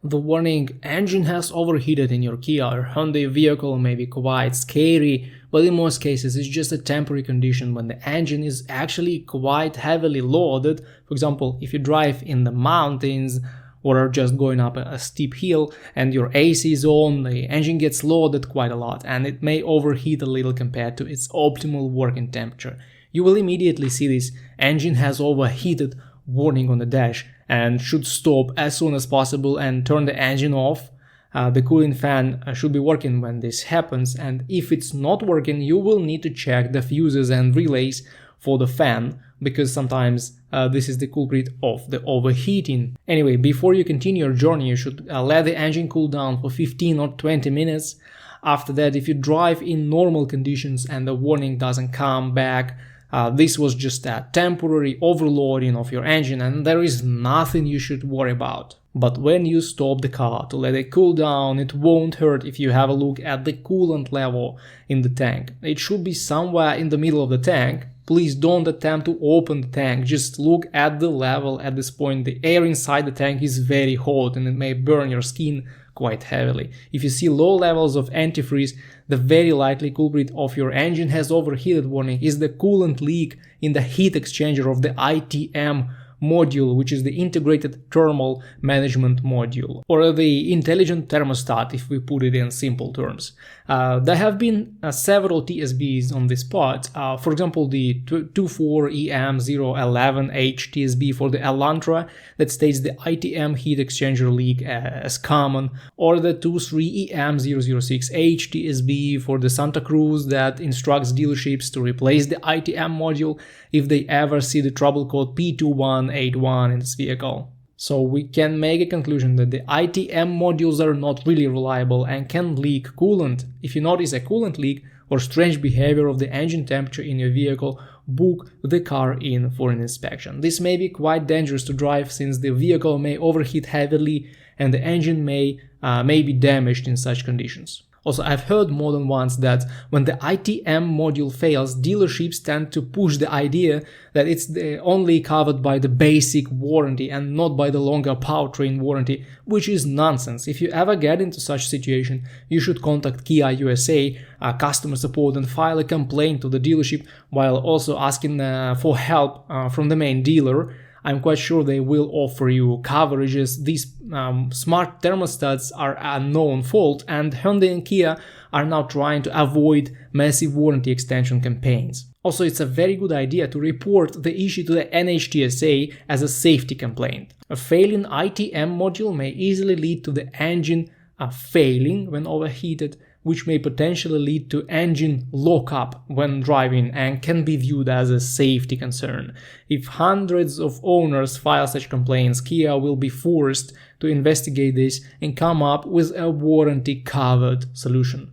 The warning "engine has overheated" in your Kia or Hyundai vehicle may be quite scary, but in most cases it's just a temporary condition when the engine is actually quite heavily loaded. For example, if you drive in the mountains or are just going up a steep hill and your AC is on, the engine gets loaded quite a lot and it may overheat a little compared to its optimal working temperature. You will immediately see this "engine has overheated" warning on the dash and should stop as soon as possible and turn the engine off. The cooling fan should be working when this happens, and if it's not working, you will need to check the fuses and relays for the fan, because sometimes this is the culprit of the overheating. Anyway, before you continue your journey, you should let the engine cool down for 15 or 20 minutes. After that, if you drive in normal conditions and the warning doesn't come back, this was just a temporary overloading of your engine and there is nothing you should worry about. But when you stop the car to let it cool down, it won't hurt if you have a look at the coolant level in the tank. It should be somewhere in the middle of the tank. Please don't attempt to open the tank, just look at the level at this point. The air inside the tank is very hot and it may burn your skin quite heavily. If you see low levels of antifreeze, the very likely culprit of your engine has overheated warning is the coolant leak in the heat exchanger of the ITM module, which is the integrated thermal management module, or the intelligent thermostat if we put it in simple terms. There have been several TSBs on this part, for example the 24EM011H TSB for the Elantra that states the ITM heat exchanger leak as common, or the 23EM006H TSB for the Santa Cruz that instructs dealerships to replace the ITM module if they ever see the trouble code P2181 in this vehicle. So we can make a conclusion that the ITM modules are not really reliable and can leak coolant. If you notice a coolant leak or strange behavior of the engine temperature in your vehicle, book the car in for an inspection. This may be quite dangerous to drive since the vehicle may overheat heavily and the engine may be damaged in such conditions. Also, I've heard more than once that when the ITM module fails, dealerships tend to push the idea that it's only covered by the basic warranty and not by the longer powertrain warranty, which is nonsense. If you ever get into such situation, you should contact Kia USA customer support and file a complaint to the dealership while also asking for help from the main dealer. I'm quite sure they will offer you coverages. These smart thermostats are a known fault, and Hyundai and Kia are now trying to avoid massive warranty extension campaigns. Also, it's a very good idea to report the issue to the NHTSA as a safety complaint. A failing ITM module may easily lead to the engine failing when overheated, which may potentially lead to engine lockup when driving and can be viewed as a safety concern. If hundreds of owners file such complaints, Kia will be forced to investigate this and come up with a warranty-covered solution.